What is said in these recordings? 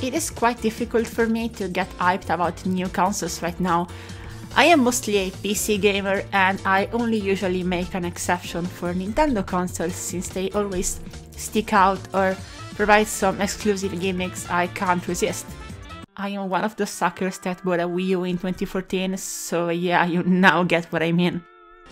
it is quite difficult for me to get hyped about new consoles right now. I am mostly a PC gamer and I only usually make an exception for Nintendo consoles since they always stick out or provide some exclusive gimmicks I can't resist. I am one of those suckers that bought a Wii U in 2014, so yeah, you now get what I mean.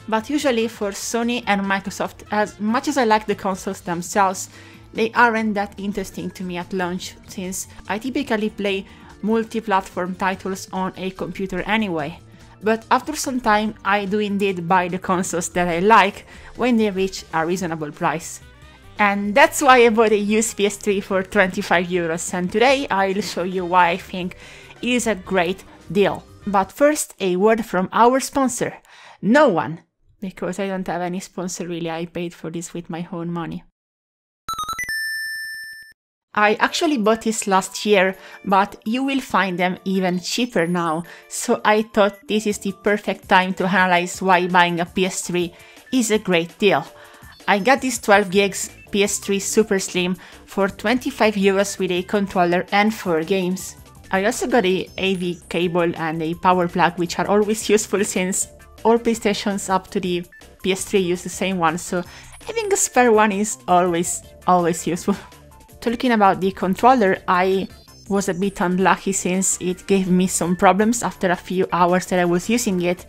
But usually for Sony and Microsoft, as much as I like the consoles themselves, they aren't that interesting to me at launch, since I typically play multi-platform titles on a computer anyway. But after some time, I do indeed buy the consoles that I like when they reach a reasonable price. And that's why I bought a used PS3 for 25 euros, and today I'll show you why I think it is a great deal. But first, a word from our sponsor. No one! Because I don't have any sponsor really, I paid for this with my own money. I actually bought this last year, but you will find them even cheaper now, so I thought this is the perfect time to analyze why buying a PS3 is a great deal. I got this 12 gigs PS3 Super Slim for 25 euros with a controller and 4 games. I also got a AV cable and a power plug, which are always useful since all PlayStations up to the PS3 use the same one, so having a spare one is always useful. Talking about the controller, I was a bit unlucky since it gave me some problems after a few hours that I was using it.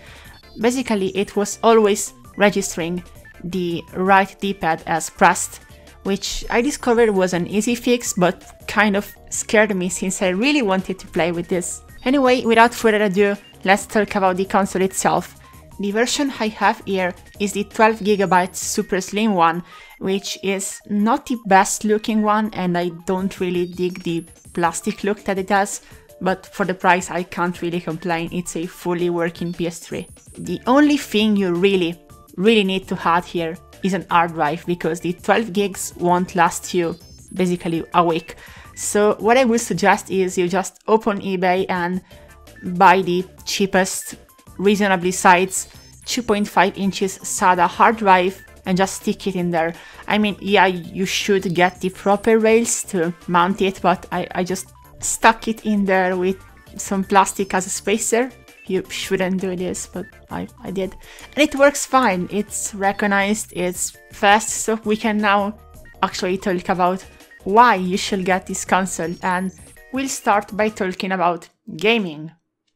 Basically, it was always registering the right D-pad as pressed, which I discovered was an easy fix, but kind of scared me since I really wanted to play with this. Anyway, without further ado, let's talk about the console itself. The version I have here is the 12GB Super Slim one, which is not the best looking one, and I don't really dig the plastic look that it has, but for the price I can't really complain, it's a fully working PS3. The only thing you really need to add here is an hard drive, because the 12 gigs won't last you basically a week. So what I would suggest is you just open eBay and buy the cheapest, reasonably sized 2.5 inches SATA hard drive and just stick it in there. I mean, yeah, you should get the proper rails to mount it, but I just stuck it in there with some plastic as a spacer. You shouldn't do this, but I did. And it works fine, it's recognized, it's fast, so we can now actually talk about why you should get this console, and we'll start by talking about gaming.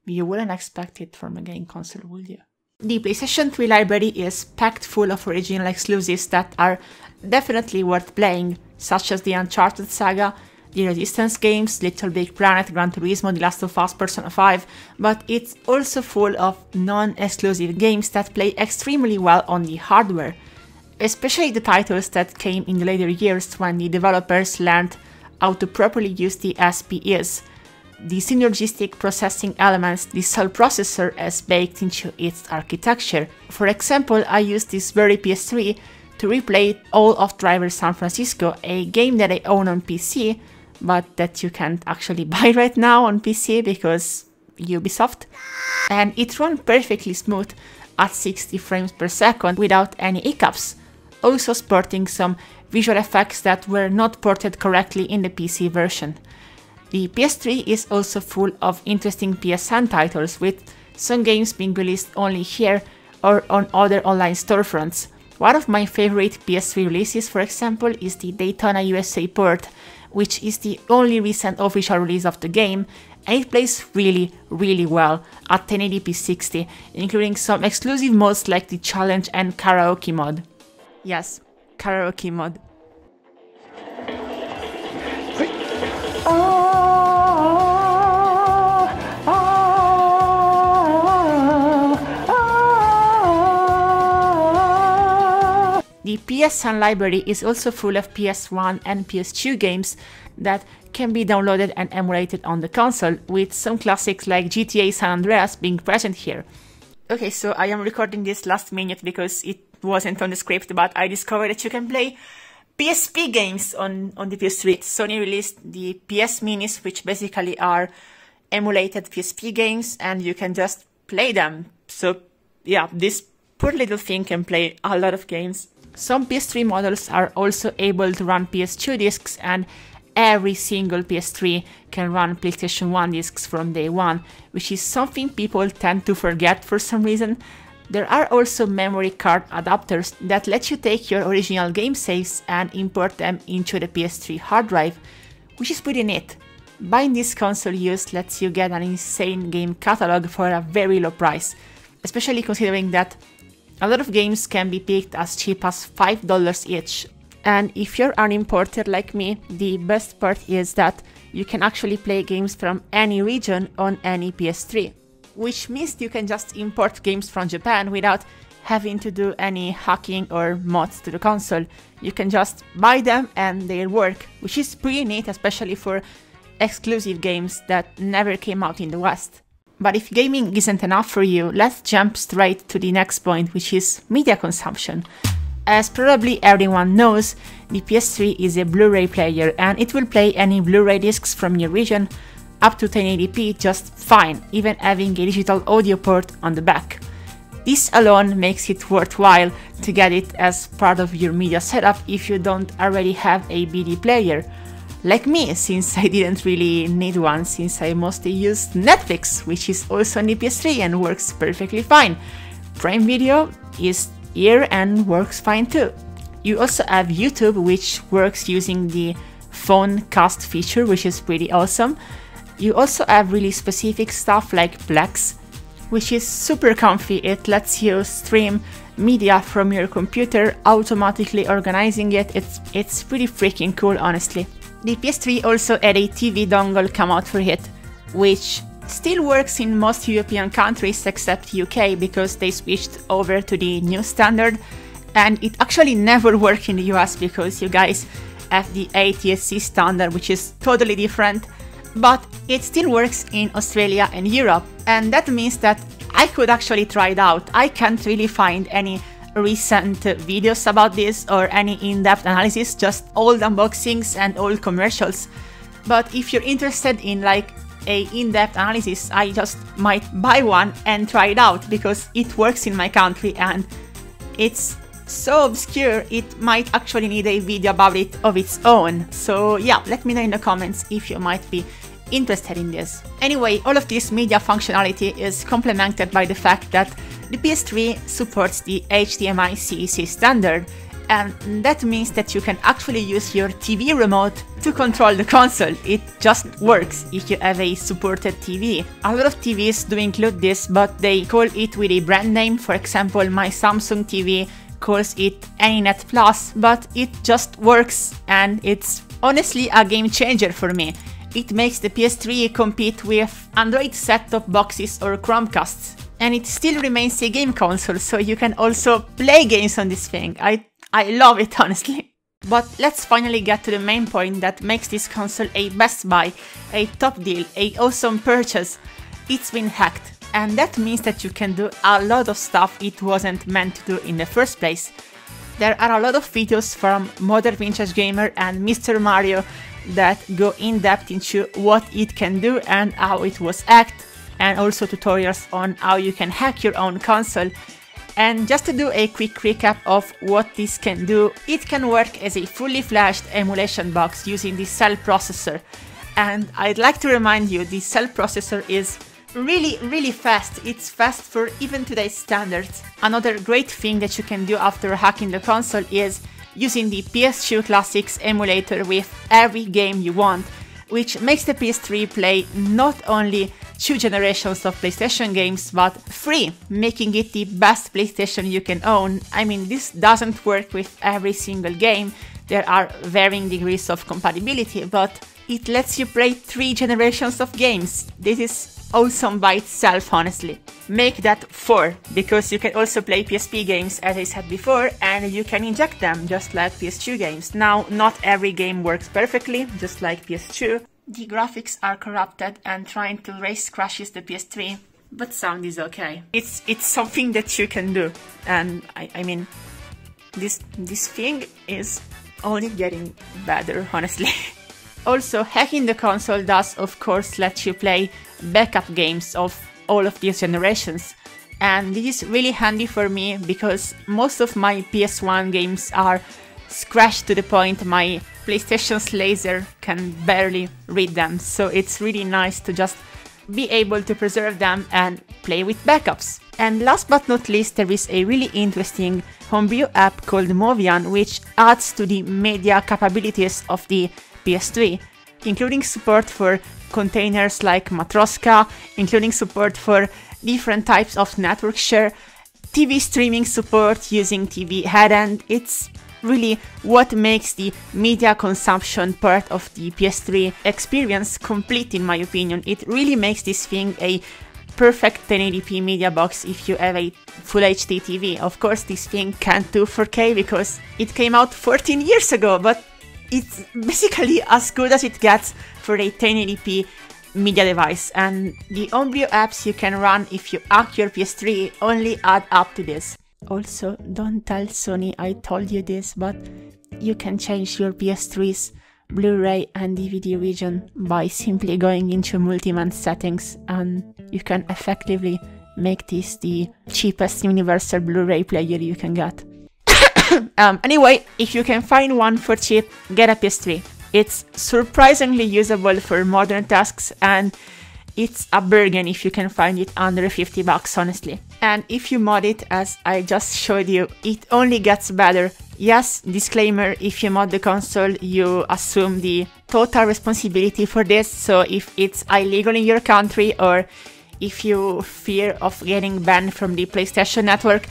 You wouldn't expect it from a game console, would you? The PlayStation 3 library is packed full of original exclusives that are definitely worth playing, such as the Uncharted saga, the Resistance games, Little Big Planet, Gran Turismo, The Last of Us, Persona 5, but it's also full of non-exclusive games that play extremely well on the hardware, especially the titles that came in the later years when the developers learned how to properly use the SPEs, the synergistic processing elements the cell processor has baked into its architecture. For example, I used this very PS3 to replay all of Driver San Francisco, a game that I own on PC, but that you can't actually buy right now on PC because Ubisoft. And it ran perfectly smooth at 60 frames per second without any hiccups, also sporting some visual effects that were not ported correctly in the PC version. The PS3 is also full of interesting PSN titles, with some games being released only here or on other online storefronts. One of my favorite PS3 releases, for example, is the Daytona USA port, which is the only recent official release of the game, and it plays really well at 1080p 60, including some exclusive modes like the Challenge and Karaoke mod. Yes, Karaoke mod. The PSN library is also full of PS1 and PS2 games that can be downloaded and emulated on the console, with some classics like GTA San Andreas being present here. Okay, so I am recording this last minute because it wasn't on the script, but I discovered that you can play PSP games on the PS3. Sony released the PS Minis, which basically are emulated PSP games, and you can just play them. So yeah, this poor little thing can play a lot of games. Some PS3 models are also able to run PS2 discs, and every single PS3 can run PlayStation 1 discs from day one, which is something people tend to forget for some reason. There are also memory card adapters that let you take your original game saves and import them into the PS3 hard drive, which is pretty neat. Buying this console used lets you get an insane game catalog for a very low price, especially considering that a lot of games can be picked as cheap as $5 each. And if you're an importer like me, the best part is that you can actually play games from any region on any PS3. Which means you can just import games from Japan without having to do any hacking or mods to the console. You can just buy them and they'll work, which is pretty neat, especially for exclusive games that never came out in the West. But if gaming isn't enough for you, let's jump straight to the next point, which is media consumption. As probably everyone knows, the PS3 is a Blu-ray player and it will play any Blu-ray discs from your region up to 1080p just fine, even having a digital audio port on the back. This alone makes it worthwhile to get it as part of your media setup if you don't already have a BD player. Like me, since I didn't really need one, since I mostly used Netflix, which is also on the PS3 and works perfectly fine. Prime Video is here and works fine too. You also have YouTube, which works using the phone cast feature, which is pretty awesome. You also have really specific stuff like Plex, which is super comfy. It lets you stream media from your computer, automatically organizing it. It's pretty freaking cool, honestly. The PS3 also had a TV dongle come out for it, which still works in most European countries except UK because they switched over to the new standard, and it actually never worked in the US because you guys have the ATSC standard, which is totally different, but it still works in Australia and Europe, and that means that I could actually try it out. I can't really find any recent videos about this or any in-depth analysis, just old unboxings and old commercials. But if you're interested in like a in-depth analysis, I just might buy one and try it out because it works in my country and it's so obscure it might actually need a video about it of its own. So yeah, let me know in the comments if you might be interested in this. Anyway, all of this media functionality is complemented by the fact that the PS3 supports the HDMI CEC standard, and that means that you can actually use your TV remote to control the console. It just works if you have a supported TV. A lot of TVs do include this, but they call it with a brand name. For example, my Samsung TV calls it AnyNet Plus, but it just works and it's honestly a game changer for me. It makes the PS3 compete with Android set-top boxes or Chromecasts. And it still remains a game console, so you can also play games on this thing. I love it, honestly. But let's finally get to the main point that makes this console a best buy, a top deal, a awesome purchase. It's been hacked, and that means that you can do a lot of stuff it wasn't meant to do in the first place. There are a lot of videos from Modern Vintage Gamer and Mr. Mario that go in depth into what it can do and how it was hacked, and also tutorials on how you can hack your own console. And just to do a quick recap of what this can do, it can work as a fully flashed emulation box using the Cell processor. And I'd like to remind you, the Cell processor is really fast. It's fast for even today's standards. Another great thing that you can do after hacking the console is using the PS2 Classics emulator with every game you want, which makes the PS3 play not only 2 generations of PlayStation games, but 3, making it the best PlayStation you can own. I mean, this doesn't work with every single game, there are varying degrees of compatibility, but it lets you play 3 generations of games. This is awesome by itself, honestly. Make that 4, because you can also play PSP games, as I said before, and you can inject them just like PS2 games. Now, not every game works perfectly, just like PS2. The graphics are corrupted and trying to race crashes the PS3, but sound is okay. It's something that you can do, and I mean, this thing is only getting better, honestly. Also, hacking the console does of course let you play backup games of all of these generations, and this is really handy for me because most of my PS1 games are scratched to the point my PlayStation's laser can barely read them, so it's really nice to just be able to preserve them and play with backups. And last but not least, there is a really interesting homebrew app called Movian, which adds to the media capabilities of the PS3, including support for containers like Matroska, including support for different types of network share, TV streaming support using TV head, and it's really what makes the media consumption part of the PS3 experience complete, in my opinion. It really makes this thing a perfect 1080p media box if you have a Full HD TV. Of course, this thing can't do 4K because it came out 14 years ago, but it's basically as good as it gets for a 1080p media device, and the homebrew apps you can run if you hack your PS3 only add up to this. Also, don't tell Sony I told you this, but you can change your PS3's Blu-ray and DVD region by simply going into multi-man settings, and you can effectively make this the cheapest universal Blu-ray player you can get. Anyway, if you can find one for cheap, get a PS3. It's surprisingly usable for modern tasks, and it's a bargain if you can find it under 50 bucks, honestly. And if you mod it, as I just showed you, it only gets better. Yes, disclaimer, if you mod the console, you assume the total responsibility for this, so if it's illegal in your country or if you fear of getting banned from the PlayStation Network,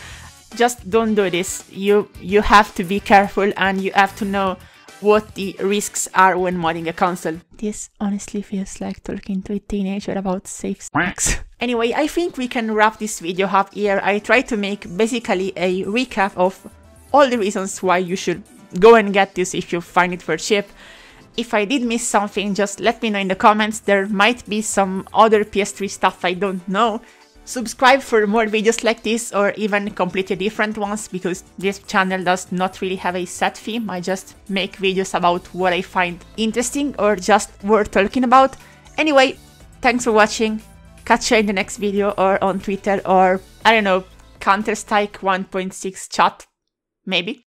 just don't do this. You have to be careful, and you have to know what the risks are when modding a console. This honestly feels like talking to a teenager about safe sex. Anyway, I think we can wrap this video up here. I tried to make basically a recap of all the reasons why you should go and get this if you find it for cheap. If I did miss something, just let me know in the comments. There might be some other PS3 stuff I don't know. Subscribe for more videos like this, or even completely different ones, because this channel does not really have a set theme. I just make videos about what I find interesting or just worth talking about. Anyway, thanks for watching. Catch you in the next video, or on Twitter, or I don't know, Counter-Strike 1.6 chat, maybe.